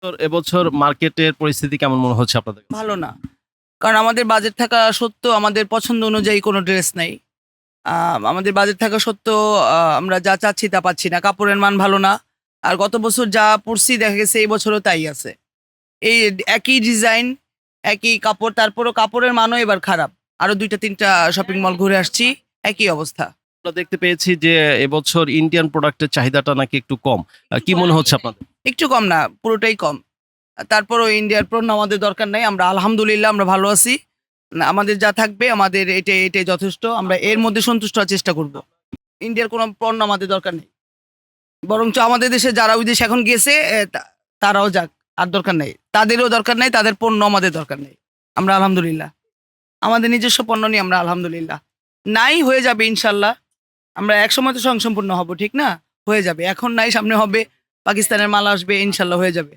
এবছর মার্কেটের পরিস্থিতি কেমন মনে হচ্ছে আপনাদের? ভালো না। কারণ আমাদের বাজেট থাকা সত্ত্বেও আমাদের পছন্দ অনুযায়ী কোনো ড্রেস নাই। আমাদের বাজেট থাকা সত্ত্বেও আমরা যা চাচ্ছি তা পাচ্ছি না। কাপড়ের মান ভালো না। আর গত বছর যা পড়ছি দেখা গেছে এই বছরও তাই আছে। এই একই ডিজাইন, একই কাপড়, তারপরও কাপড়ের মানও এবার খারাপ। আরো ২টা-৩টা শপিং মল ঘুরে আসছি, একই অবস্থা। আমরা দেখতে পেয়েছি যে এবছর ইন্ডিয়ান প্রোডাক্টের চাহিদাটা নাকি একটু কম। কি মনে হচ্ছে আপনাদের? একটু কম না, পুরোটাই কম। তারপরও ইন্ডিয়ার পণ্য আমাদের দরকার নাই। আমরা আলহামদুলিল্লাহ আমরা ভালো আছি। না, আমাদের যা থাকবে আমাদের এটাই যথেষ্ট। আমরা এর মধ্যে সন্তুষ্ট হওয়ার চেষ্টা করব। ইন্ডিয়ার কোনো পণ্য আমাদের দরকার নেই। বরঞ্চ আমাদের দেশে যারা ওই দেশে এখন গেছে তারাও যাক, আর দরকার নেই। তাদেরও দরকার নেই, তাদের পণ্য আমাদের দরকার নেই। আমরা আলহামদুলিল্লাহ। আমাদের নিজস্ব পণ্য নিয়ে আমরা আলহামদুলিল্লাহ। নাই, হয়ে যাবে ইনশাল্লাহ। আমরা একসময় তো স্বয়ংসম্পূর্ণ হব, ঠিক না? হয়ে যাবে। এখন নাই, সামনে হবে। পাকিস্তানের মাল আসবে, ইনশাল্লাহ হয়ে যাবে।